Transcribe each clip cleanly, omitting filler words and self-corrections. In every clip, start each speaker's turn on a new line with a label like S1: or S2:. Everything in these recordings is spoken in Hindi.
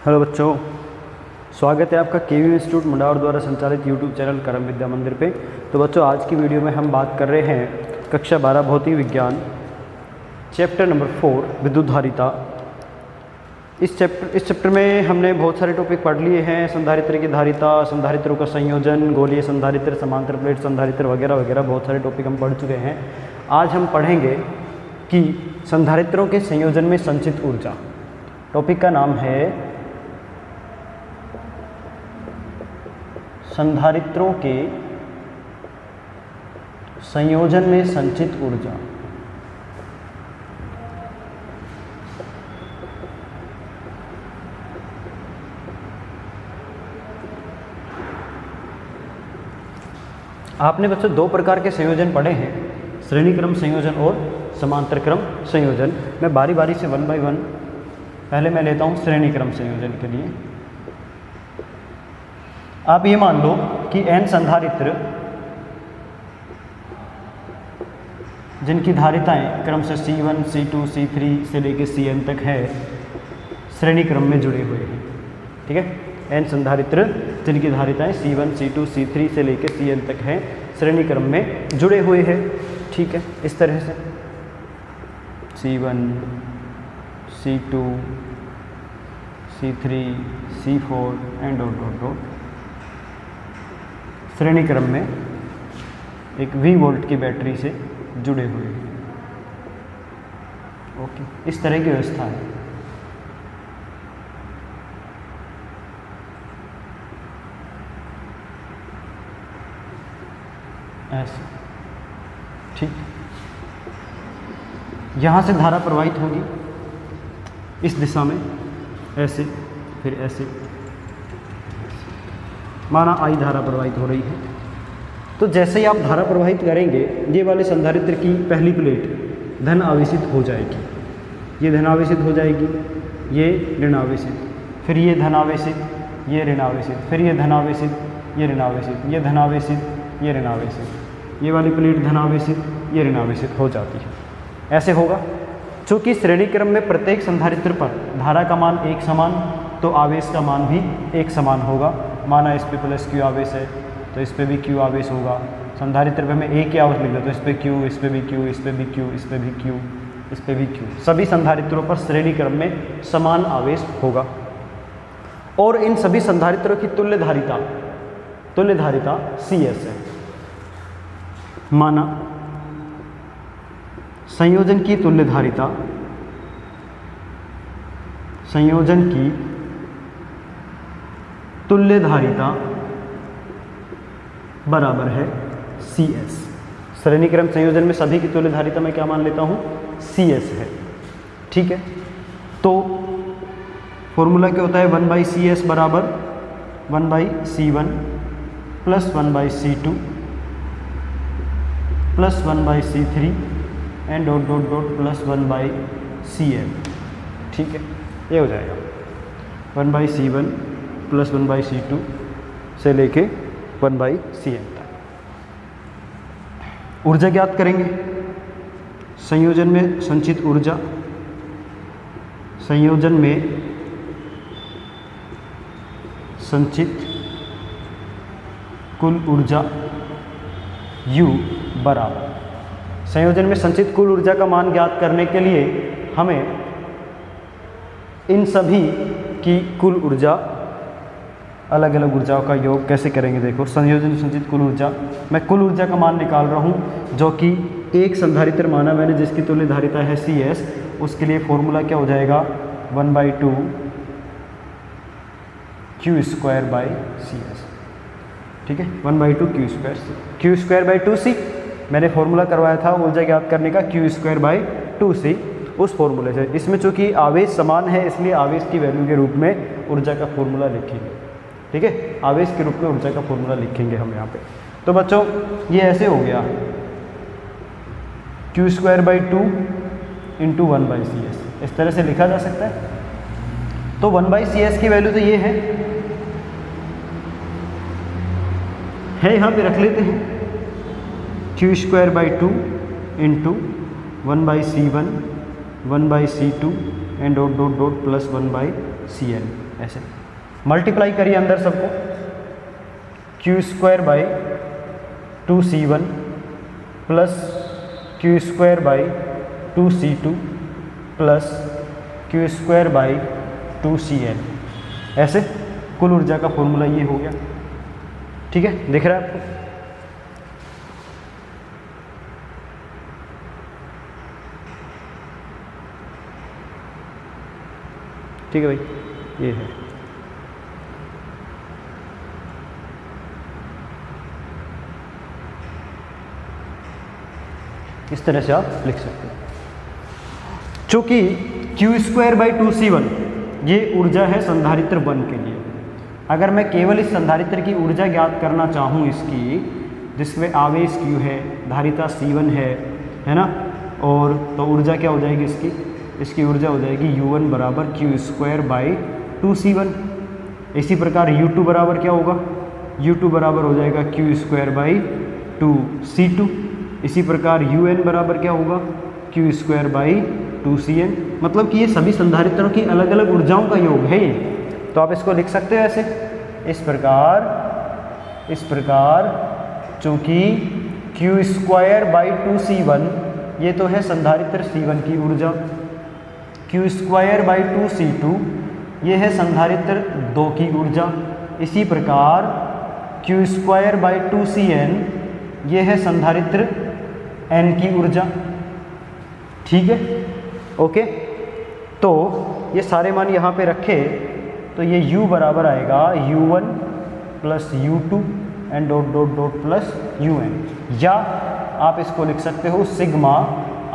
S1: हेलो बच्चों, स्वागत है आपका केवी इंस्टीट्यूट मुंडावर द्वारा संचालित यूट्यूब चैनल कर्म विद्या मंदिर पे। तो बच्चों, आज की वीडियो में हम बात कर रहे हैं कक्षा 12 भौतिक विज्ञान चैप्टर नंबर 4 विद्युत धारिता। इस चैप्टर में हमने बहुत सारे टॉपिक पढ़ लिए हैं। संधारित्र की धारिता, संधारित्रों का संयोजन, गोलीय संधारित्र, समांतर प्लेट संधारित्र वगैरह वगैरह बहुत सारे टॉपिक हम पढ़ चुके हैं। आज हम पढ़ेंगे कि संधारित्रों के संयोजन में संचित ऊर्जा। टॉपिक का नाम है संधारित्रों के संयोजन में संचित ऊर्जा। आपने बच्चों दो प्रकार के संयोजन पढ़े हैं, श्रेणी क्रम संयोजन और समांतर क्रम संयोजन। मैं बारी बारी से वन बाय वन पहले मैं लेता हूं श्रेणी क्रम संयोजन के लिए। आप ये मान लो कि n संधारित्र जिनकी धारिताएं क्रम से C1, C2, C3 से लेकर Cn तक है, श्रेणी क्रम में जुड़े हुए हैं। ठीक है, n संधारित्र जिनकी धारिताएं C1, C2, C3 से लेकर Cn तक है, श्रेणी क्रम में जुड़े हुए हैं। ठीक है, इस तरह से C1, C2, C3, C4 and dot श्रेणी क्रम में एक V वोल्ट की बैटरी से जुड़े हुए हैं। ओके, इस तरह की व्यवस्था है। ऐसे, ठीक। यहाँ से धारा प्रवाहित होगी इस दिशा में, ऐसे, फिर ऐसे, माना I धारा प्रवाहित हो रही है। तो जैसे ही आप धारा प्रवाहित करेंगे, ये वाले संधारित्र की पहली प्लेट धन आवेशित हो जाएगी, ये धन आवेशित हो जाएगी, ये ऋण आवेशित, फिर ये धन आवेशित, ये ऋण आवेशित, फिर ये धन आवेशित, ये ऋण आवेशित, ये धन आवेशित, ये ऋण आवेशित, ये वाली प्लेट धन आवेशित, ये ऋण आवेशित हो जाती है। ऐसे होगा। चूँकि श्रेणी क्रम में प्रत्येक संधारित्र पर धारा का मान एक समान, तो आवेश का मान भी एक समान होगा। माना इस पे प्लस Q आवेश है तो इस पे भी Q आवेश होगा। संधारित्र पे मैं एक ही आवेश लिख देता, तो इस पे Q, इस पे भी Q, इस पे भी Q, इस पे भी Q, इस पे भी Q। सभी संधारित्रों पर श्रेणी क्रम में समान आवेश होगा। और इन सभी संधारित्रों की तुल्य धारिता CS है। माना संयोजन की तुल्य धारिता, संयोजन की तुल्य धारिता बराबर है CS। श्रेणी क्रम संयोजन में सभी की तुल्य धारिता मैं क्या मान लेता हूं? CS है। ठीक है, तो फॉर्मूला क्या होता है? 1/CS बराबर 1/C1 plus 1/C2 plus 1/C3 and dot dot dot plus 1/Cn। ठीक है, ये हो जाएगा 1/C1 प्लस 1/C2 से लेके 1/Cn तक। ऊर्जा ज्ञात करेंगे। संयोजन में संचित ऊर्जा, संयोजन में संचित कुल ऊर्जा U बराबर, संयोजन में संचित कुल ऊर्जा का मान ज्ञात करने के लिए हमें इन सभी की कुल ऊर्जा, अलग अलग ऊर्जाओं का योग कैसे करेंगे? देखो, संयोजन संचित कुल ऊर्जा, मैं कुल ऊर्जा का मान निकाल रहा हूँ, जो कि एक संधारित्र माना मैंने जिसकी तुल्य धारिता है CS। उसके लिए फॉर्मूला क्या हो जाएगा? 1/2 Q²/CS। ठीक है, 1/2 Q²/2C मैंने फॉर्मूला करवाया था ऊर्जा ज्ञात करने का, Q²/2C उस फॉर्मूले से। इसमें चूंकि आवेश समान है, इसलिए आवेश की वैल्यू के रूप में ऊर्जा का फॉर्मूला लिखेंगे। ठीक है, आवेश के रूप में ऊर्जा का फॉर्मूला लिखेंगे हम यहाँ पे। तो बच्चों, ये ऐसे हो गया Q²/2 इंटू 1/CS, इस तरह से लिखा जा सकता है। तो 1/CS की वैल्यू तो ये है, यहाँ पे रख लेते हैं Q²/2 into 1/C1 1/C2 and dot dot dot plus 1/Cn। ऐसे मल्टीप्लाई करिए अंदर सबको, q²/2c1 plus q²/2c2 plus q²/2cn। ऐसे कुल ऊर्जा का फॉर्मूला ये हो गया। ठीक है, दिख रहा है आपको? ठीक है भाई, ये है। इस तरह से आप लिख सकते हैं। चूंकि q²/2c1 ये ऊर्जा है संधारित्र 1 के लिए। अगर मैं केवल इस संधारित्र की ऊर्जा ज्ञात करना चाहूँ इसकी, जिसमें आवेश q है, धारिता c1 है ना, और तो ऊर्जा क्या हो जाएगी इसकी ऊर्जा हो जाएगी u1 बराबर q²/2c1। इसी प्रकार u2 बराबर क्या होगा, u2 बराबर हो जाएगा q²/2c2। इसी प्रकार un बराबर क्या होगा, q²/2cn। मतलब कि ये सभी संधारित्रों की अलग अलग ऊर्जाओं का योग है ये। तो आप इसको लिख सकते हो ऐसे, इस प्रकार चूँकि q²/2c1 ये तो है संधारित्र c1 की ऊर्जा, q²/2c2 ये है संधारित्र 2 की ऊर्जा। इसी प्रकार q²/2cn ये है संधारित्र n की ऊर्जा। ठीक है, ओके। तो ये सारे मान यहाँ पे रखे तो ये u बराबर आएगा u1 plus u2 and dot dot dot plus un। या आप इसको लिख सकते हो sigma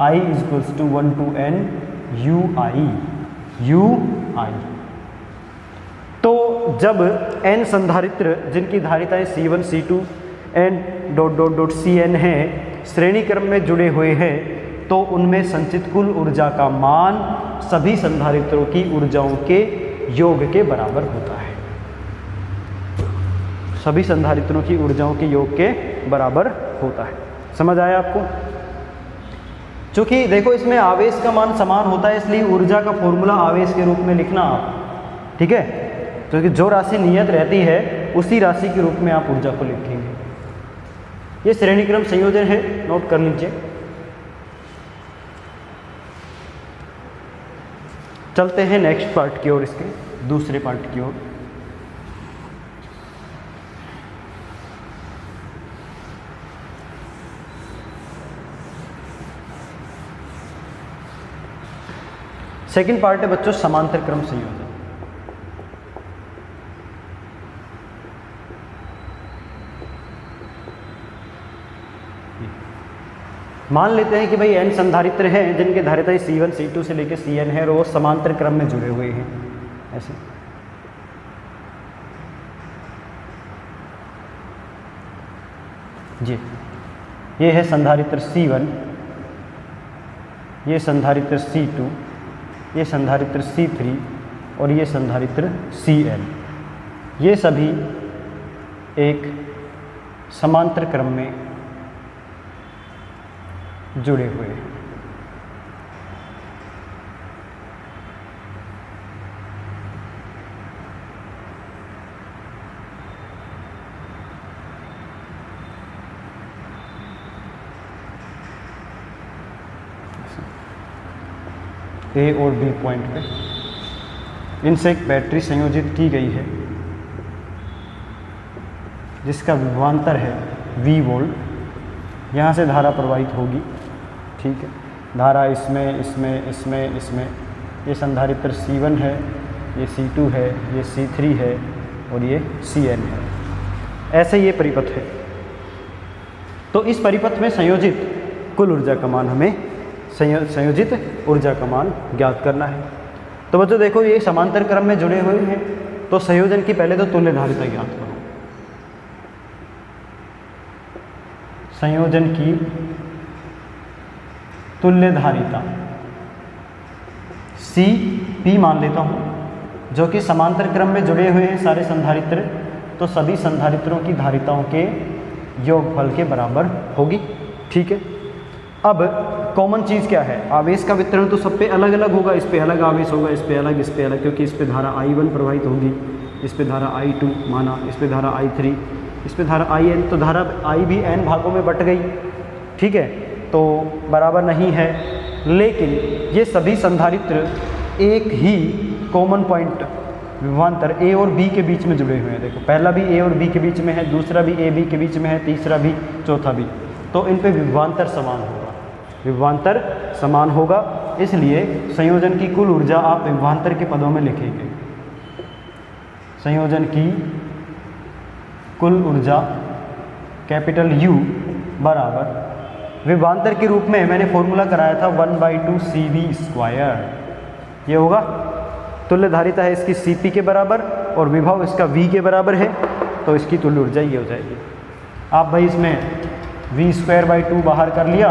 S1: i equals to 1 to n ui। तो जब n संधारित्र जिनकी धारिताएं c1 c2 and dot dot dot cn हैं श्रेणी क्रम में जुड़े हुए हैं, तो उनमें संचित कुल ऊर्जा का मान सभी संधारित्रों की ऊर्जाओं के योग के बराबर होता है। सभी संधारित्रों की ऊर्जाओं के योग के बराबर होता है। समझ आया आपको? चूंकि देखो इसमें आवेश का मान समान होता है, इसलिए ऊर्जा का फॉर्मूला आवेश के रूप में लिखना आप। ठीक है, क्योंकि जो राशि नियत रहती है उसी राशि के रूप में आप ऊर्जा को लिखेंगे। ये श्रेणी क्रम संयोजन है, नोट कर लीजिए। चलते हैं नेक्स्ट पार्ट की ओर, इसके दूसरे पार्ट की ओर। सेकंड पार्ट है बच्चों समांतर क्रम संयोजन। मान लेते हैं कि भाई n संधारित्र हैं जिनके धारिताएं c1 c2 से लेकर cn है और वो समांतर क्रम में जुड़े हुए हैं। ऐसे जी, ये है संधारित्र c1, ये संधारित्र c2, ये संधारित्र c3 और ये संधारित्र cn। ये सभी एक समांतर क्रम में जुड़े हुए हैं। ए और बी पॉइंट पे इनसे एक बैटरी संयोजित की गई है जिसका विभवांतर है V वोल्ट। यहाँ से धारा प्रवाहित होगी। ठीक है, धारा इसमें इसमें इसमें इसमें, ये संधारित्र C1 है, ये C2 है, ये C3 है और ये Cn है। ऐसे ये परिपथ है। तो इस परिपथ में संयोजित कुल ऊर्जा का मान हमें संयोजित ऊर्जा का मान ज्ञात करना है। तो बच्चों देखो ये समांतर क्रम में जुड़े हुए हैं, तो संयोजन की पहले तो तुल्य धारिता ज्ञात करो। संयोजन की तुल्य धारिता Cp मान लेता हूँ, जो कि समांतर क्रम में जुड़े हुए हैं सारे संधारित्र, तो सभी संधारित्रों की धारिताओं के योगफल के बराबर होगी। ठीक है, अब कॉमन चीज़ क्या है, आवेश का वितरण तो सब पे अलग अलग होगा, इस पे अलग आवेश होगा, इस पे अलग, इस पे अलग, क्योंकि इस पे धारा I1 प्रवाहित होगी, इस पे धारा I2 माना, इस पे धारा I3, इस पे धारा IN, तो धारा I भी n भागों में बट गई, ठीक है, तो बराबर नहीं है। लेकिन ये सभी संधारित्र एक ही कॉमन पॉइंट विभवांतर A और B के बीच में जुड़े हुए हैं। देखो पहला भी A और B के बीच में है, दूसरा भी A B के बीच में है, तीसरा भी, चौथा भी, तो इन पे विभवांतर समान होगा, विभवांतर समान होगा। इसलिए संयोजन की कुल ऊर्जा आप विभवांतर के पदों में लिखेंगे। संयोजन की कुल ऊर्जा कैपिटल U बराबर, विभवांतर के रूप में मैंने फॉर्मूला कराया था 1/2 CV², ये होगा, तुल्य धारिता है इसकी Cp के बराबर और विभव इसका V के बराबर है, तो इसकी तुल्य ऊर्जा ये हो जाएगी। आप भाई इसमें V²/2 बाहर कर लिया,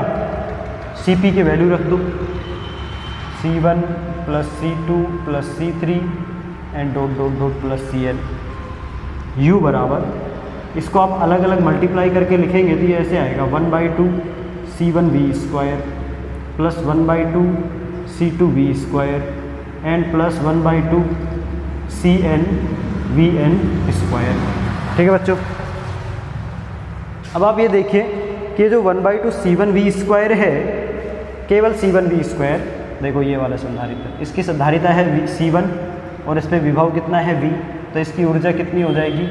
S1: Cp की वैल्यू रख दो, C1 + C2 + C3 and dot dot dot plus Cl। U बराबर, इसको आप अलग अलग मल्टीप्लाई करके लिखेंगे तो ये ऐसे आएगा 1/2 C1V² + 1/2 C2V² and plus 1/2 CnVn²। ठीक है बच्चों, अब आप ये देखिए कि जो 1/2 C1V² है, केवल C1V², देखो ये वाला संधारित्र, इसकी संधारिता है C1 और इस पर विभव कितना है V, तो इसकी ऊर्जा कितनी हो जाएगी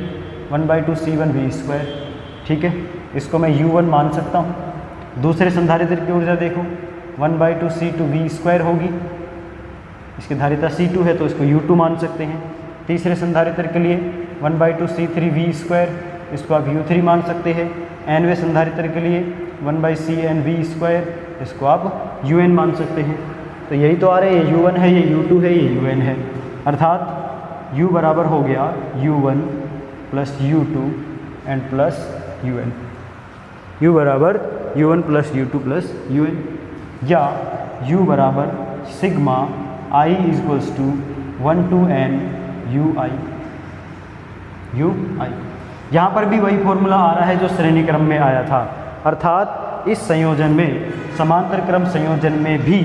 S1: 1/2 C1V²। ठीक है, इसको मैं U1 मान सकता हूँ। दूसरे संधारित्र की ऊर्जा देखो 1/2 C2V² होगी, इसकी धारिता C2 है तो इसको U2 मान सकते हैं। तीसरे संधारित्र के लिए 1/2 C3V², इसको आप U3 मान सकते हैं। nवें संधारित्र के लिए 1/CnV², इसको आप UN मान सकते हैं। तो यही तो आ रहे हैं, ये U1 है, ये U2 है, ये UN है, अर्थात U बराबर हो गया U1 + U2 and plus UN। U बराबर U1 + U2 + UN, या U बराबर sigma I = 1 to n UI। यहाँ पर भी वही फॉर्मूला आ रहा है जो श्रेणी क्रम में आया था, अर्थात इस संयोजन में, समांतर क्रम संयोजन में भी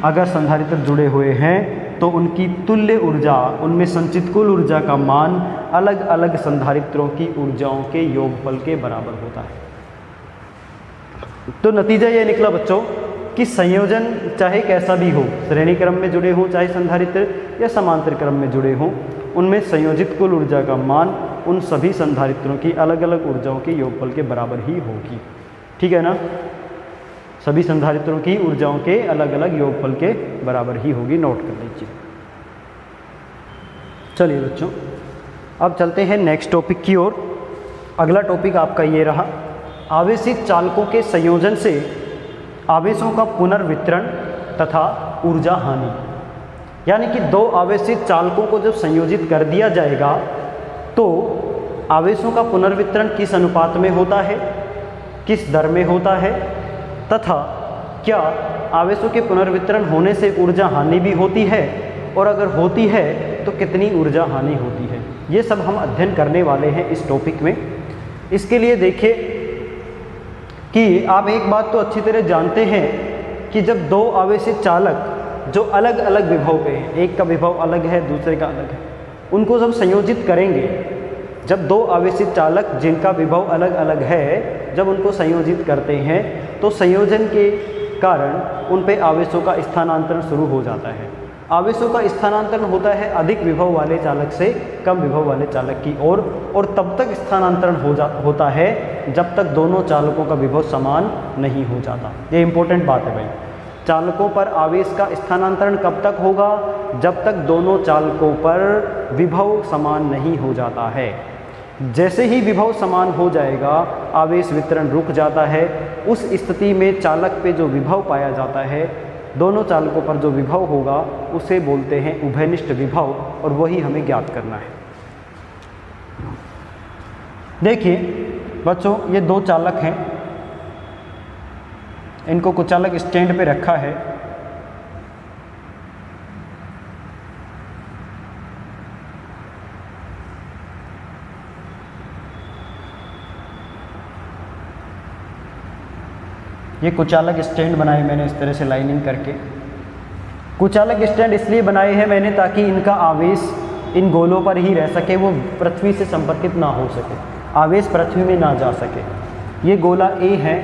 S1: अगर संधारित्र जुड़े हुए हैं तो उनकी तुल्य ऊर्जा, उनमें संचित कुल ऊर्जा का मान अलग अलग संधारित्रों की ऊर्जाओं के योगफल के बराबर होता है। तो नतीजा ये निकला बच्चों कि संयोजन चाहे कैसा भी हो, श्रेणी क्रम में जुड़े हों चाहे संधारित्र या समांतर क्रम में जुड़े हों, उनमें संयोजित कुल ऊर्जा का मान उन सभी संधारित्रों की अलग अलग ऊर्जाओं के योगफल के बराबर ही होगी। ठीक है ना, सभी संधारित्रों की ऊर्जाओं के अलग अलग योगफल के बराबर ही होगी, नोट कर लीजिए। चलिए बच्चों, अब चलते हैं नेक्स्ट टॉपिक की ओर। अगला टॉपिक आपका ये रहा, आवेशित चालकों के संयोजन से आवेशों का पुनर्वितरण तथा ऊर्जा हानि। यानी कि दो आवेशित चालकों को जब संयोजित कर दिया जाएगा तो आवेशों का पुनर्वितरण किस अनुपात में होता है, किस दर में होता है, तथा क्या आवेशों के पुनर्वितरण होने से ऊर्जा हानि भी होती है, और अगर होती है तो कितनी ऊर्जा हानि होती है, ये सब हम अध्ययन करने वाले हैं इस टॉपिक में। इसके लिए देखिए कि आप एक बात तो अच्छी तरह जानते हैं कि जब दो आवेशित चालक जो अलग अलग विभव पे हैं, एक का विभव अलग है दूसरे का अलग है, उनको जब संयोजित करेंगे, जब दो आवेशित चालक जिनका विभव अलग अलग है जब उनको संयोजित करते हैं तो संयोजन के कारण उन पे आवेशों का स्थानांतरण शुरू हो जाता है। आवेशों का स्थानांतरण होता है अधिक विभव वाले चालक से कम विभव वाले चालक की ओर, और तब तक स्थानांतरण होता है जब तक दोनों चालकों का विभव समान नहीं हो जाता। ये इंपॉर्टेंट बात है भाई, चालकों पर आवेश का स्थानांतरण कब तक होगा, जब तक दोनों चालकों पर विभव समान नहीं हो जाता है। जैसे ही विभव समान हो जाएगा आवेश वितरण रुक जाता है। उस स्थिति में चालक पे जो विभव पाया जाता है, दोनों चालकों पर जो विभव होगा उसे बोलते हैं उभयनिष्ठ विभव, और वही हमें ज्ञात करना है। देखिए बच्चों, ये दो चालक हैं, इनको कुचालक स्टैंड पे रखा है। ये कुचालक स्टैंड बनाए मैंने इस तरह से लाइनिंग करके। कुचालक स्टैंड इसलिए बनाए हैं मैंने ताकि इनका आवेश इन गोलों पर ही रह सके, वो पृथ्वी से संपर्कित ना हो सके, आवेश पृथ्वी में ना जा सके। ये गोला ए है,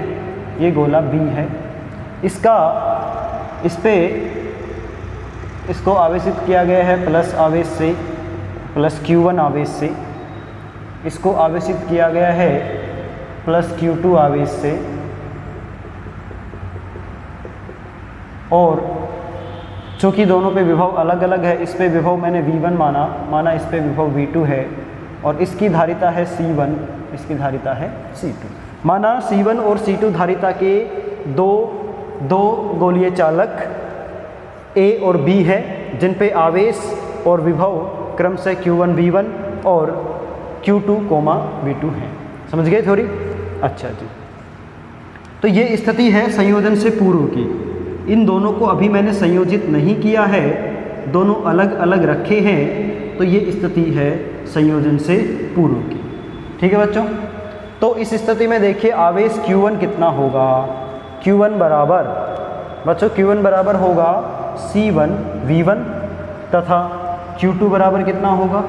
S1: ये गोला बी है। इसको आवेशित किया गया है प्लस आवेश से, प्लस Q1 आवेश से। इसको आवेशित किया गया है प्लस Q2 आवेश से। और चूँकि दोनों पे विभव अलग अलग है, इस पे विभव मैंने V1 माना इस पे विभव V2 है, और इसकी धारिता है C1, इसकी धारिता है C2। माना C1 और C2 धारिता के दो गोलीय चालक A और B है, जिन पे आवेश और विभव क्रमशः Q1 V1 और Q2, V2 है। समझ गए थोड़ी? अच्छा जी। तो ये स्थिति है संयोजन से पूर्व की। इन दोनों को अभी मैंने संयोजित नहीं किया है, दोनों अलग अलग रखे हैं, तो ये स्थिति है संयोजन से पूर्व की। ठीक है बच्चों? तो इस स्थिति में देखिए आवेश Q1 कितना होगा? Q1 बराबर, बच्चों Q1 बराबर होगा C1 V1 तथा Q2 बराबर कितना होगा?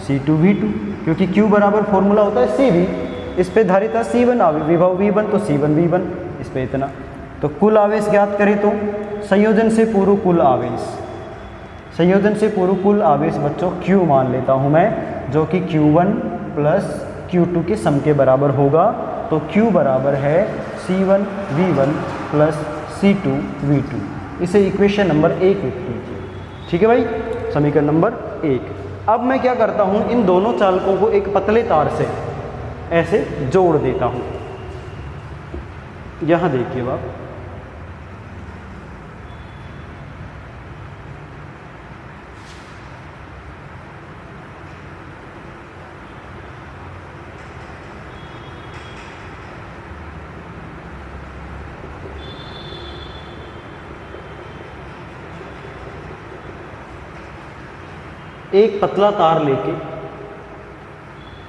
S1: C2 V2, क्योंकि Q बराबर फॉर्मूला होता है CV। इस पे धारिता C1 विभव V1, तो C1 V1, इस पे इतना। तो कुल आवेश ज्ञात करें तो संयोजन से पूर्व कुल आवेश, संयोजन से पूर्व कुल आवेश बच्चों Q मान लेता हूँ मैं, जो कि Q1 प्लस Q2 के सम के बराबर होगा। तो Q बराबर है C1 V1 plus C2 V2। इसे इक्वेशन नंबर 1 लिख लीजिए। ठीक है भाई, समीकरण नंबर 1। अब मैं क्या करता हूँ, इन दोनों चालकों को एक पतले तार से ऐसे जोड़ देता हूँ। यहाँ देखिए आप, एक पतला तार लेके,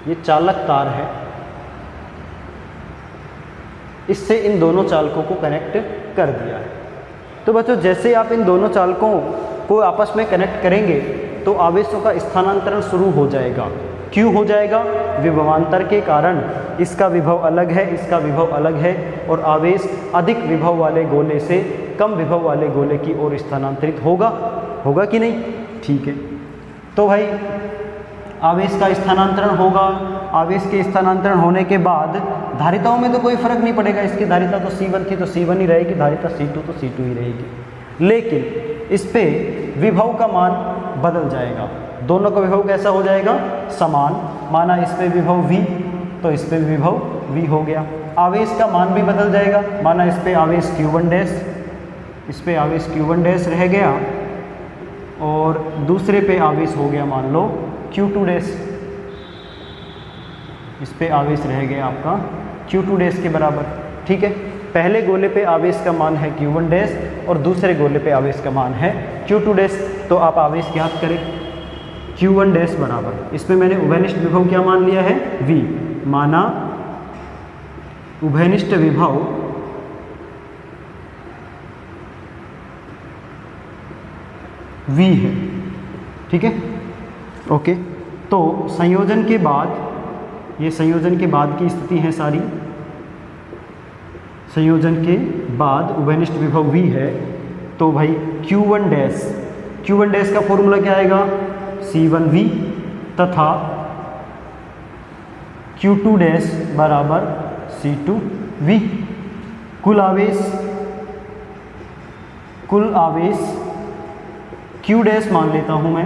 S1: ये चालक तार है, इससे इन दोनों चालकों को कनेक्ट कर दिया है। तो बच्चों जैसे आप इन दोनों चालकों को आपस में कनेक्ट करेंगे तो आवेशों का स्थानांतरण शुरू हो जाएगा। क्यों हो जाएगा? विभवांतर के कारण। इसका विभव अलग है, इसका विभव अलग है, और आवेश अधिक विभव वाले गोले से कम विभव वाले गोले की ओर स्थानांतरित होगा कि नहीं? ठीक है। तो भाई आवेश का स्थानांतरण होगा। आवेश के स्थानांतरण होने के बाद धारिताओं में तो कोई फर्क नहीं पड़ेगा, इसकी धारिता तो C1 थी तो C1 ही रहेगी, धारिता C2 तो C2 ही रहेगी। लेकिन इस पे विभव का मान बदल जाएगा। दोनों का विभव कैसा हो जाएगा? समान। माना इस पे विभव V तो इस पे विभव V हो गया। आवेश का मान भी बदल जाएगा। माना इस पे आवेश Q1 डैश, इस पे आवेश Q1 डैश रह गया, और दूसरे पे आवेश हो गया मान लो Q2 डैश। इस पे आवेश रह गया आपका Q2 डैश के बराबर। ठीक है, पहले गोले पे आवेश का मान है Q1 डैश और दूसरे गोले पे आवेश का मान है Q2 डैश। तो आप आवेश ज्ञात करें। Q1 डैश बराबर, इसमें मैंने उभयनिष्ठ विभव क्या मान लिया है? V। माना उभयनिष्ठ विभव V है। ठीक है, ओके। तो संयोजन के बाद, ये संयोजन के बाद की स्थिति है सारी। संयोजन के बाद उभयनिष्ठ विभव V है, तो भाई Q1 डैश, Q1 डैश का फॉर्मूला क्या आएगा? C1V तथा Q2 डैश बराबर C2V। कुल आवेश Q डैश मान लेता हूँ मैं,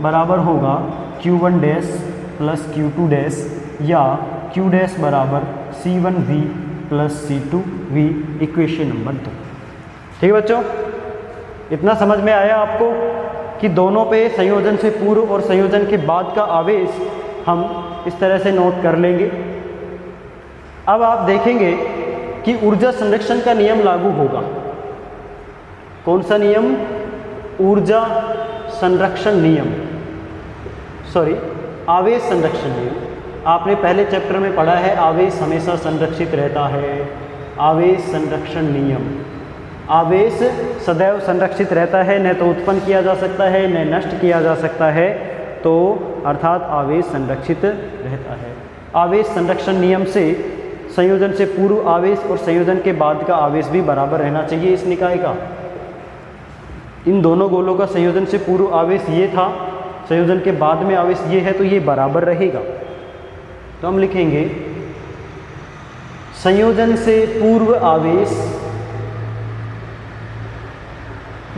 S1: बराबर होगा Q1 dash plus Q2 dash, या Q डैश बराबर C1V plus C2V, equation number 2। ठीक है बच्चों, इतना समझ में आया आपको कि दोनों पे संयोजन से पूर्व और संयोजन के बाद का आवेश हम इस तरह से नोट कर लेंगे। अब आप देखेंगे कि ऊर्जा संरक्षण का नियम लागू होगा। कौन सा नियम? ऊर्जा संरक्षण नियम, आवेश संरक्षण नियम। आपने पहले चैप्टर में पढ़ा है आवेश हमेशा संरक्षित रहता है, आवेश संरक्षण नियम। आवेश सदैव संरक्षित रहता है, न तो उत्पन्न किया जा सकता है न नष्ट किया जा सकता है, तो अर्थात आवेश संरक्षित रहता है। आवेश संरक्षण नियम से संयोजन से पूर्व आवेश और संयोजन के बाद का आवेश भी बराबर रहना चाहिए इस निकाय का। इन दोनों गोलों का संयोजन से पूर्व आवेश ये था, संयोजन के बाद में आवेश ये है, तो ये बराबर रहेगा। तो हम लिखेंगे संयोजन से पूर्व आवेश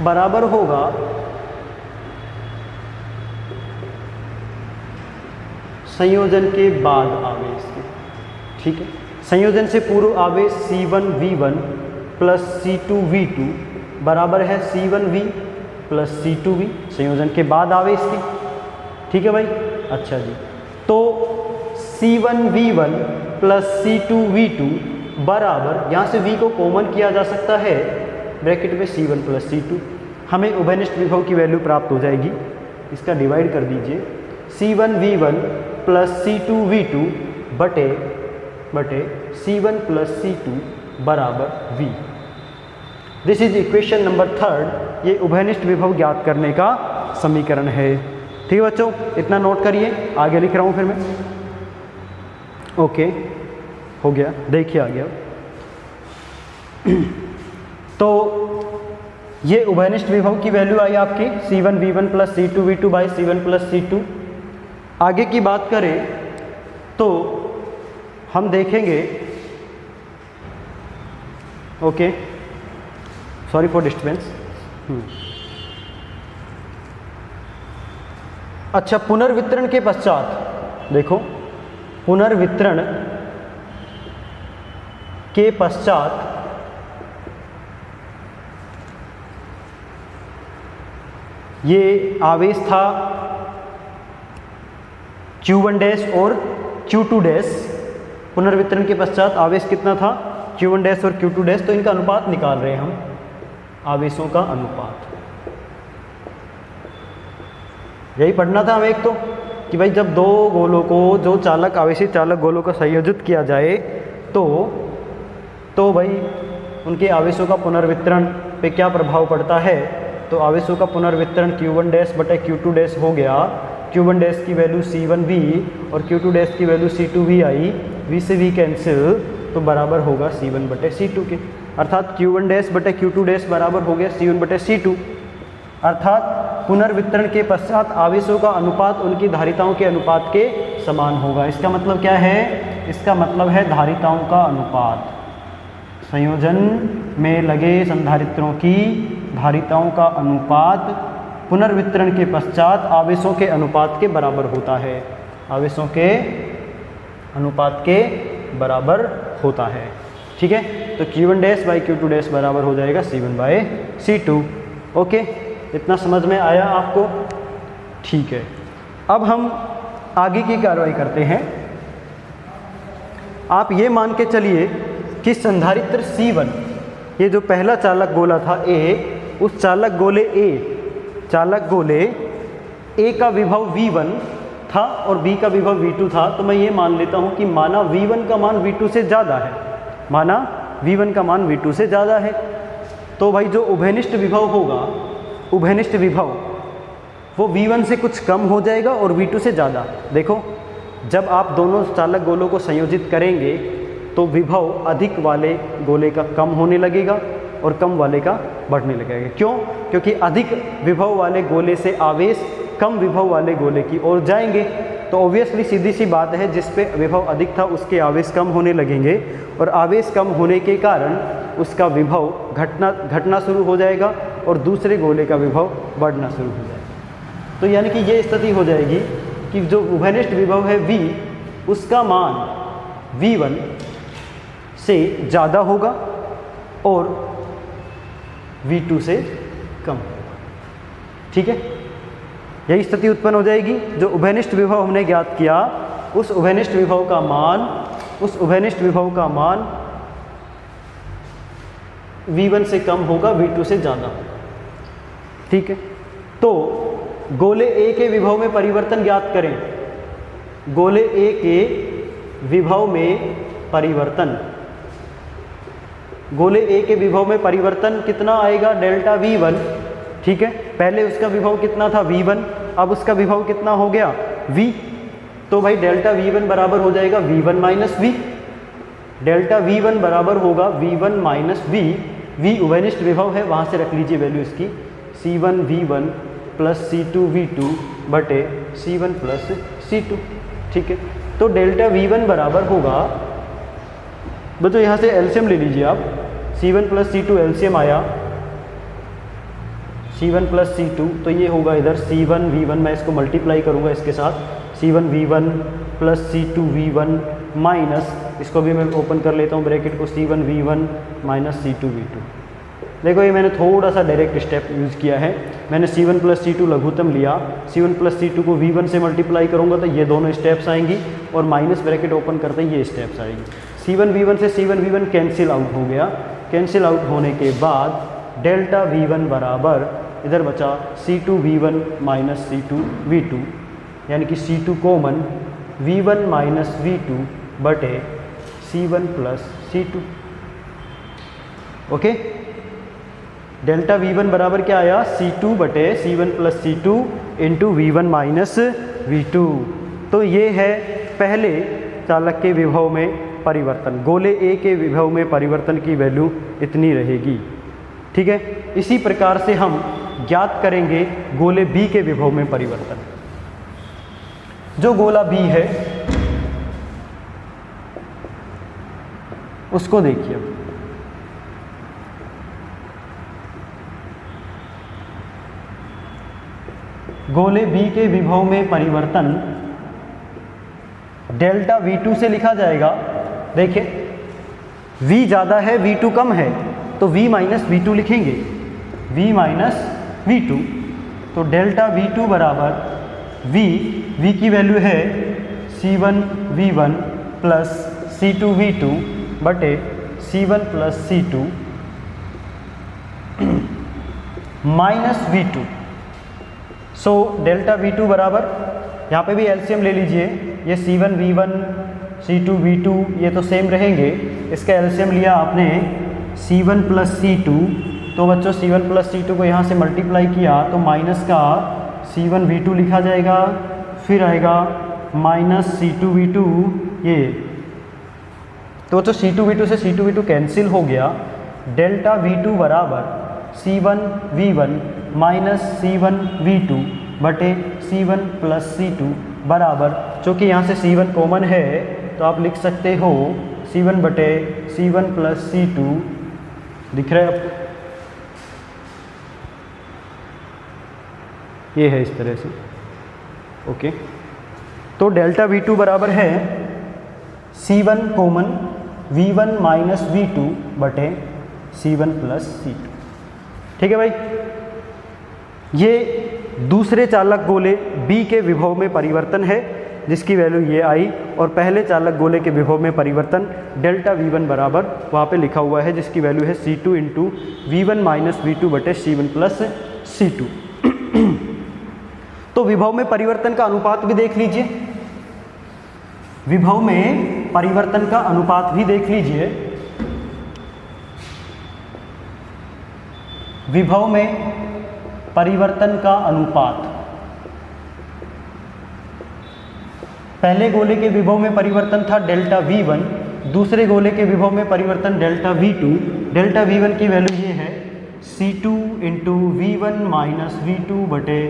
S1: बराबर होगा संयोजन के बाद आवेश के। ठीक है, संयोजन से पूर्व आवेश C1V1 प्लस C2V2 बराबर है C1V प्लस C2V संयोजन के बाद आवेश के। ठीक है भाई, अच्छा जी, तो C1V1 प्लस C2V2 बराबर, यहाँ से V को कॉमन किया जा सकता है, ब्रैकेट में C1 प्लस C2, हमें उभयनिष्ठ विभव की वैल्यू प्राप्त हो जाएगी। इसका डिवाइड कर दीजिए, C1V1 प्लस C2V2 बटे C1 प्लस C2 बराबर V। This is equation number 3। ये उभयनिष्ठ विभव ज्ञात करने का समीकरण है। ठीक है बच्चों, इतना नोट करिए, आगे लिख रहा हूँ फिर मैं। ओके, हो गया, देखिए आ गया। तो ये उभयनिष्ठ विभव की वैल्यू आई आपकी C1V1 plus C2V2 by C1 plus C2। आगे की बात करें तो हम देखेंगे, ओके, सॉरी फॉर डिस्टर्बेंस। अच्छा, पुनर्वितरण के पश्चात देखो, पुनर्वितरण के पश्चात ये आवेश था Q1 डैश और Q2 डैश। पुनर्वितरण के पश्चात आवेश कितना था, Q1 डैश और Q2 डैश। तो इनका अनुपात निकाल रहे हैं हम, आवेशों का अनुपात। यही पढ़ना था हमें एक तो, कि भाई जब दो गोलों को, जो चालक आवेशित चालक गोलों को संयोजित किया जाए तो भाई उनके आवेशों का पुनर्वितरण पे क्या प्रभाव पड़ता है। तो आवेशों का पुनर्वितरण Q1 डैश बटे Q2 डैश हो गया। Q1 डैश की वैल्यू C1V और Q2 डैश की वैल्यू C2V आई, V से V कैंसिल, तो बराबर होगा C1 बटे C2 के। अर्थात Q1 डैश बटे Q2 डैश बराबर हो गया C1 बटे C2। अर्थात पुनर्वितरण के पश्चात आवेशों का अनुपात उनकी धारिताओं के अनुपात के समान होगा। इसका मतलब क्या है, इसका मतलब है धारिताओं का अनुपात, संयोजन में लगे संधारित्रों की धारिताओं का अनुपात पुनर्वितरण के पश्चात आवेशों के अनुपात के बराबर होता है, आवेशों के अनुपात के बराबर होता है। ठीक है, तो Q1 dash by Q2 dash बराबर हो जाएगा C1 बाई C2। ओके, इतना समझ में आया आपको? ठीक है, अब हम आगे की कार्रवाई करते हैं। आप ये मान के चलिए कि संधारित्र C1, ये जो पहला चालक गोला था A, उस चालक गोले A का विभव V1 था और B का विभव V2 था। तो मैं ये मान लेता हूँ कि माना V1 का मान V2 से ज़्यादा है, माना V1 का मान V2 से ज़्यादा है, तो भाई जो उभयनिष्ठ विभव होगा, उभयनिष्ठ विभव वो V1 से कुछ कम हो जाएगा और V2 से ज़्यादा। देखो, जब आप दोनों चालक गोलों को संयोजित करेंगे तो विभव अधिक वाले गोले का कम होने लगेगा और कम वाले का बढ़ने लगेगा। क्यों? क्योंकि अधिक विभव वाले गोले से आवेश कम विभव वाले गोले की ओर जाएंगे। तो ऑब्वियसली सीधी सी बात है, जिस पे विभव अधिक था उसके आवेश कम होने लगेंगे और आवेश कम होने के कारण उसका विभव घटना शुरू हो जाएगा और दूसरे गोले का विभव बढ़ना शुरू हो जाएगा। तो यानी कि ये स्थिति हो जाएगी कि जो उभयनिष्ठ विभव है V, उसका मान V1 से ज़्यादा होगा और V2 से कम होगा। ठीक है, यही स्थिति उत्पन्न हो जाएगी। जो उभयनिष्ठ विभव हमने ज्ञात किया, उस उभयनिष्ठ विभव का मान V1 से कम होगा, V2 से ज़्यादा होगा। ठीक है, तो गोले A के विभव में परिवर्तन ज्ञात करें। गोले A के विभव में परिवर्तन गोले ए के विभव में परिवर्तन कितना आएगा, डेल्टा V1, ठीक है। पहले उसका विभव कितना था V1, अब उसका विभव कितना हो गया V, तो भाई डेल्टा V1 बराबर हो जाएगा V1 minus V। Delta V1 बराबर होगा V1 माइनस V। V उभयनिष्ठ विभव है, वहाँ से रख लीजिए वैल्यू इसकी, C1V1 प्लस C2V2 बटे C1 प्लस C2, ठीक है। तो डेल्टा V1 बराबर होगा, बच्चों यहाँ से एलसीएम ले लीजिए आप, C1 प्लस C2 एलसीएम आया C1 प्लस C2, तो ये होगा इधर C1V1, मैं इसको मल्टीप्लाई करूँगा इसके साथ, C1V1 प्लस C2V1 माइनस, इसको भी मैं ओपन कर लेता हूँ ब्रैकेट को, C1V1 माइनस C2V2। देखो ये मैंने थोड़ा सा डायरेक्ट स्टेप यूज़ किया है, मैंने C1 प्लस C2 लघुत्तम लिया, C1 प्लस C2 को V1 से मल्टीप्लाई करूँगा तो ये दोनों स्टेप्स आएंगी, और माइनस ब्रैकेट ओपन करते ही ये स्टेप्स आएंगी। C1V1 से C1V1 कैंसिल आउट हो गया, कैंसिल आउट होने के बाद डेल्टा V1 बराबर इधर बचा C2V1 माइनस C2V2, यानी कि C2 common V1 minus V2 बटे C1 plus C2, okay. Delta V1 बराबर क्या आया, C2 बटे C1 plus C2 into V1 minus V2। तो ये है पहले चालक के विभव में परिवर्तन, गोले ए के विभव में परिवर्तन की वैल्यू इतनी रहेगी, ठीक है। इसी प्रकार से हम ज्ञात करेंगे गोले बी के विभव में परिवर्तन। जो गोला बी है उसको देखिए, गोले बी के विभव में परिवर्तन डेल्टा V2 से लिखा जाएगा। देखिए V ज़्यादा है V2 कम है, तो V माइनस V2 लिखेंगे, V माइनस V2, तो डेल्टा V2 बराबर V की वैल्यू है C1V1 प्लस C2V2 बटे C1 plus C2 minus V2। So delta V2 बराबर, यहाँ पे भी एलसीएम ले लीजिए, ये C1V1 C2V2 ये तो सेम रहेंगे, इसका एलसीएम लिया आपने C1 प्लस C2, तो बच्चों C1 प्लस C2 को यहाँ से मल्टीप्लाई किया तो माइनस का C1V2 लिखा जाएगा, फिर आएगा माइनस C2V2 ये, तो बच्चों C2V2 से C2V2 कैंसिल हो गया, डेल्टा V2 बराबर C1V1 माइनस C1V2 बटे C1 प्लस C2 बराबर, चूँकि यहाँ से C1 कॉमन है तो आप लिख सकते हो C1 बटे C1 प्लस C2, दिख रहा है आपको, ये है इस तरह से, ओके। तो डेल्टा V2 बराबर है C1 common V1 minus V2 बटे C1 प्लस C2, ठीक है भाई। ये दूसरे चालक गोले B के विभव में परिवर्तन है, जिसकी वैल्यू ये आई, और पहले चालक गोले के विभव में परिवर्तन डेल्टा V1 बराबर वहाँ पे लिखा हुआ है, जिसकी वैल्यू है C2 into V1 minus V2 बटे C1 प्लस C2। तो विभव में परिवर्तन का अनुपात भी देख लीजिए, विभव में परिवर्तन का अनुपात भी देख लीजिए। विभव में परिवर्तन का अनुपात, पहले गोले के विभव में परिवर्तन था डेल्टा V1, दूसरे गोले के विभव में परिवर्तन डेल्टा V2। डेल्टा V1 की वैल्यू ये है C2 into V1 minus V2 बटे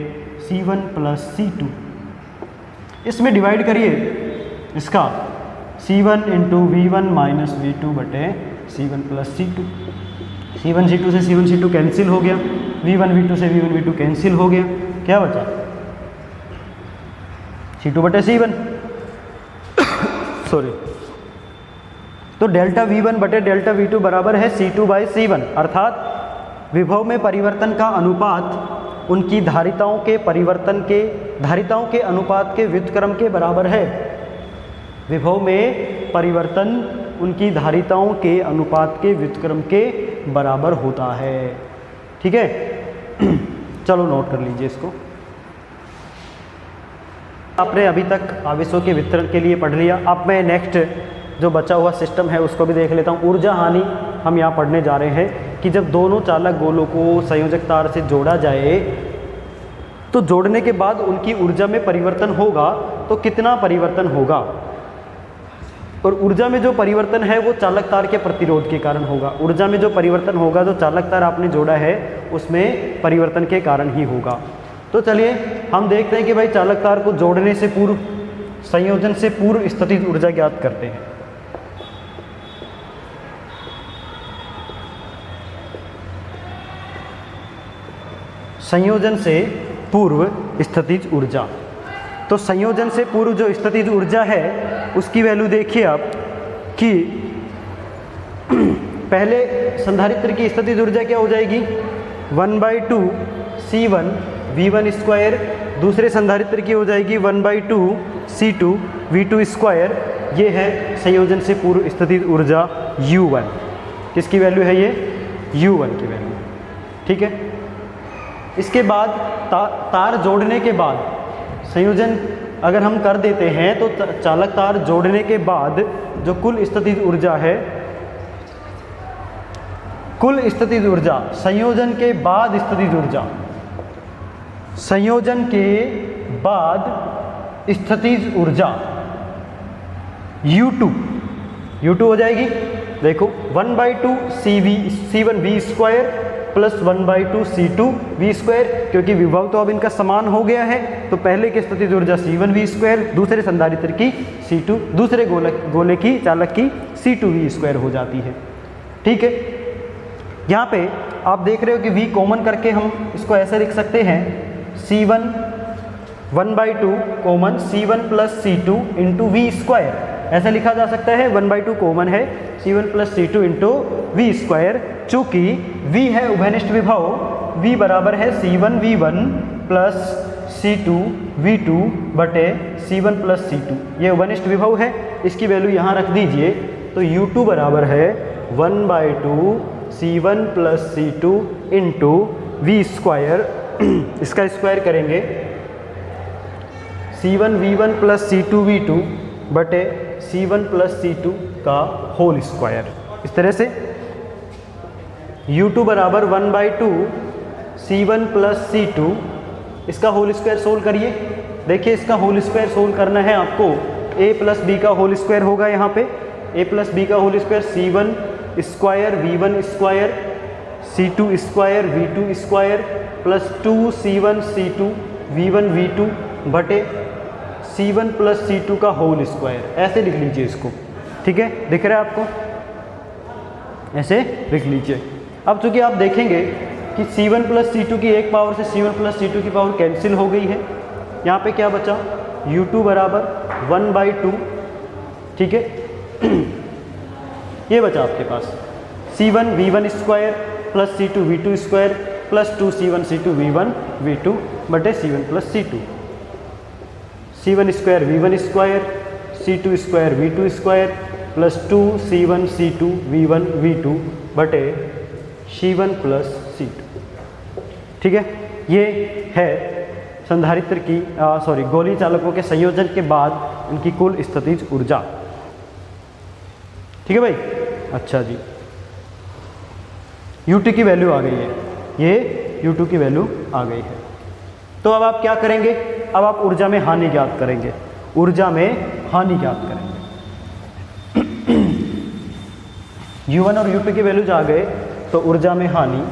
S1: C1 प्लस C2। इसमें डिवाइड करिए इसका, C1 into V1 minus V2 बटे C1 plus C2। C1 C2 से C1 C2 कैंसिल हो गया, V1 V2 से V1 V2 कैंसिल हो गया, क्या बचा C2 बटे C1 सॉरी। तो डेल्टा V1 बटे डेल्टा V2 बराबर है C2 बाई C1, अर्थात विभव में परिवर्तन का अनुपात उनकी धारिताओं के परिवर्तन के, धारिताओं के अनुपात के व्युत्क्रम के बराबर है। विभव में परिवर्तन उनकी धारिताओं के अनुपात के व्युत्क्रम के बराबर होता है, ठीक है। चलो नोट कर लीजिए इसको। आपने अभी तक आवेशों के वितरण के लिए पढ़ लिया। अब मैं नेक्स्ट जो बचा हुआ सिस्टम है उसको भी देख लेता हूँ। ऊर्जा हानि हम यहाँ पढ़ने जा रहे हैं कि जब दोनों चालक गोलों को संयोजक तार से जोड़ा जाए तो जोड़ने के बाद उनकी ऊर्जा में परिवर्तन होगा तो कितना परिवर्तन होगा, और ऊर्जा में जो परिवर्तन है वो चालक तार के प्रतिरोध के कारण होगा। ऊर्जा में जो परिवर्तन होगा जो चालक तार आपने जोड़ा है उसमें परिवर्तन के कारण ही होगा। तो चलिए हम देखते हैं कि भाई चालक तार को जोड़ने से पूर्व, संयोजन से पूर्व स्थितिज ऊर्जा ज्ञात करते हैं। संयोजन से पूर्व स्थितिज ऊर्जा, तो संयोजन से पूर्व जो स्थितिज ऊर्जा है उसकी वैल्यू देखिए आप कि पहले संधारित्र की स्थितिज ऊर्जा क्या हो जाएगी 1/2 C1 V1 स्क्वायर, दूसरे संधारित्र की हो जाएगी 1/2 C2 V2 स्क्वायर। ये है संयोजन से पूर्व स्थितिज ऊर्जा U1। किसकी वैल्यू है ये U1 की वैल्यू, ठीक है। इसके बाद तार जोड़ने के बाद संयोजन अगर हम कर देते हैं तो चालक तार जोड़ने के बाद जो कुल स्थितिज ऊर्जा है, कुल स्थितिज ऊर्जा संयोजन के बाद स्थितिज ऊर्जा, संयोजन के बाद स्थितिज ऊर्जा U2 हो जाएगी। देखो 1/2 C1 V square plus 1/2 C2 V square, क्योंकि विभव तो अब इनका समान हो गया है तो पहले की स्थितिज ऊर्जा C1 V स्क्वायर, दूसरे संधारित्र की C2, दूसरे गोले की चालक की C2 V स्क्वायर हो जाती है, ठीक है। यहाँ पे आप देख रहे हो कि V कॉमन करके हम इसको ऐसे लिख सकते हैं C1 1/2 common C1 plus C2 into V square, ऐसे लिखा जा सकता है। 1/2 कॉमन है C1 plus C2 into V square, चूँकि V है उभयनिष्ठ विभव, V बराबर है C1 V1 plus C2 V2 बटे C1 प्लस C2, ये उभयनिष्ठ विभव है। इसकी वैल्यू यहाँ रख दीजिए तो U2 बराबर है 1/2 C1 plus C2 into V square, इसका स्क्वायर करेंगे C1 V1 plus C2 V2 बटे C1 प्लस C2 का होल स्क्वायर। इस तरह से U2 बराबर 1/2 C1 प्लस C2, इसका होल स्क्वायर सोल्व करिए। देखिए इसका होल स्क्वायर सोल्व करना है आपको, A प्लस बी का होल स्क्वायर होगा यहाँ पे, A प्लस बी का whole square C1 square V1 square C2 square V2 square plus 2 C1 C2 V1 V2 बटे C1 प्लस C2 का होल स्क्वायर, ऐसे लिख लीजिए इसको, ठीक है। दिख रहा है आपको, ऐसे लिख लीजिए। अब चूंकि आप देखेंगे कि C1 प्लस C2 की एक पावर से C1 प्लस C2 की पावर कैंसिल हो गई है, यहाँ पे क्या बचा U2 बराबर 1/2, ठीक है। ये बचा आपके पास C1 V1 square plus C2 V2 square plus 2 C1 C2 V1 V2 बटे C1 plus C2, C1 square V1 square C2 square V2 square plus 2 C1 C2 V1 V2 बटे C1 प्लस C2, ठीक है। ये है संधारित्र की गोली चालकों के संयोजन के बाद उनकी कुल स्थितिज ऊर्जा, ठीक है भाई। अच्छा जी, U2 की वैल्यू आ गई है, ये U2 की वैल्यू आ गई है। तो अब आप क्या करेंगे, अब आप ऊर्जा में हानि ज्ञात करेंगे, ऊर्जा में हानि ज्ञात करेंगे। U1 और U2 की वैल्यूज आ गए तो ऊर्जा में हानि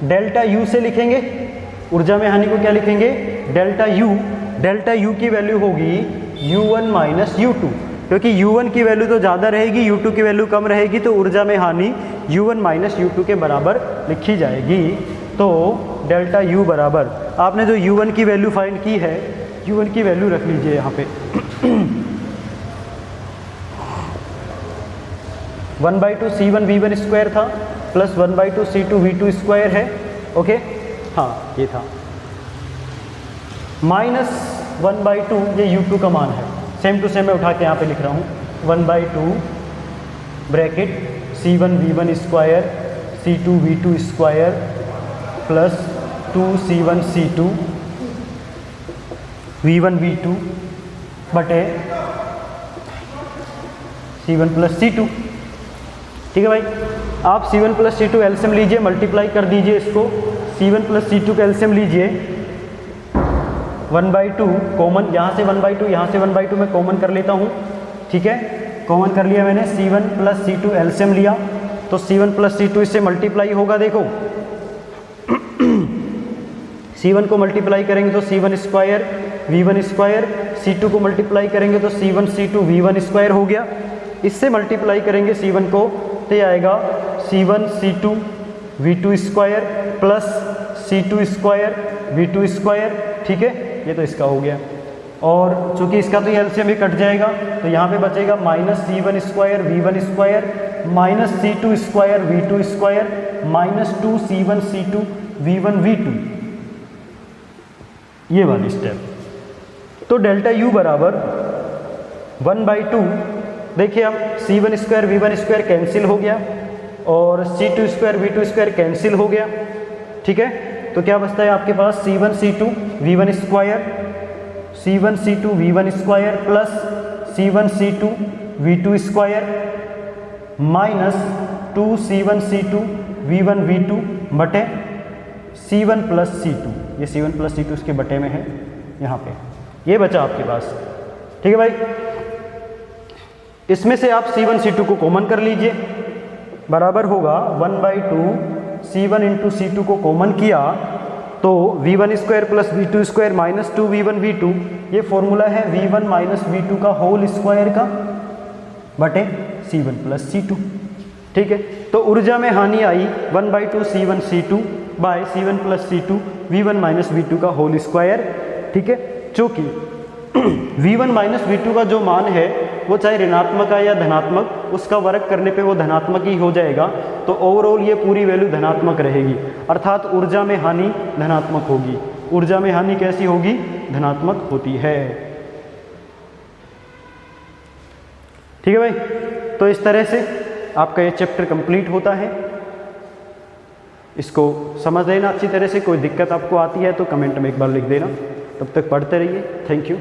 S1: डेल्टा U से लिखेंगे। ऊर्जा में हानि को क्या लिखेंगे डेल्टा U, डेल्टा U की वैल्यू होगी U1 माइनस U2, क्योंकि U1 की वैल्यू तो ज़्यादा रहेगी U2 की वैल्यू कम रहेगी, तो ऊर्जा में हानि U1 माइनस U2 के बराबर लिखी जाएगी। तो डेल्टा U बराबर, आपने जो U1 की वैल्यू फाइंड की है, U1 की वैल्यू रख लीजिए यहाँ पे 1/2 C1 V1 स्क्वायर था प्लस 1/2 C2 V2 स्क्वायर है, ओके हाँ ये था, माइनस 1/2 ये U2 का मान है, सेम टू सेम मैं उठा के यहाँ पे लिख रहा हूँ 1/2 bracket C1 V1 square C2 V2 square plus 2 C1 C2 V1 V2 बटे C1 प्लस C2। ठीक है भाई, आप C1 प्लस C2 एलसीएम लीजिए, मल्टीप्लाई कर दीजिए इसको, C1 प्लस C2 का एलसीएम लीजिए 1/2 कॉमन, यहाँ से 1/2 यहाँ से 1/2 मैं कॉमन कर लेता हूँ। ठीक है, कॉमन कर लिया मैंने, C1 प्लस C2 एलसीएम लिया तो C1 प्लस C2 इससे मल्टीप्लाई होगा। देखो C1 को मल्टीप्लाई करेंगे तो C1 square V1 square, C2 को मल्टीप्लाई करेंगे तो C1 C2 V1 स्क्वायर हो गया। इससे मल्टीप्लाई करेंगे C1 को तो ये आएगा C1 C2 V2 square plus C2 square V2 square. ठीक है, ये तो इसका हो गया, और चूंकि इसका तो ये एलसीएम भी कट जाएगा तो यहाँ पे बचेगा minus C1 square V1 square minus C2 square V2 square minus 2 C1 C2 V1 V2, ये वाली स्टेप। तो डेल्टा U बराबर 1/2, देखिए अब C1 square V1 square cancel हो गया और C2 square V2 square cancel हो गया। ठीक है, तो क्या बचता है आपके पास C1 C2 V1 square, C1 C2 V1 square plus C1 C2 V2 square minus 2 C1 C2 V1 V2 बटे C1 प्लस C2, ये C1 प्लस C2 इसके बटे में है यहाँ पे, ये बचा आपके पास। ठीक है भाई, इसमें से आप C1 C2 को कॉमन कर लीजिए, बराबर होगा 1/2 C1 इंटू C2 को कॉमन किया तो V1 square plus V2 square minus 2 V1 V2, ये फॉर्मूला है V1 माइनस V2 का होल स्क्वायर का बटे C1 प्लस C2। ठीक है, तो ऊर्जा में हानि आई 1/2 C1 C2 bye C1 plus C2 V1 minus V2 का होल स्क्वायर। ठीक है, चूँकि V1 माइनस V2 का जो मान है वो चाहे ऋणात्मक है या धनात्मक, उसका वर्ग करने पे वो धनात्मक ही हो जाएगा, तो ओवरऑल ये पूरी वैल्यू धनात्मक रहेगी, अर्थात ऊर्जा में हानि धनात्मक होगी। ऊर्जा में हानि कैसी होगी? धनात्मक होती है। ठीक है भाई, तो इस तरह से आपका ये चैप्टर कंप्लीट होता है। इसको समझ लेना अच्छी तरह से, कोई दिक्कत आपको आती है तो कमेंट में एक बार लिख देना। तब तक पढ़ते रहिए। Thank you.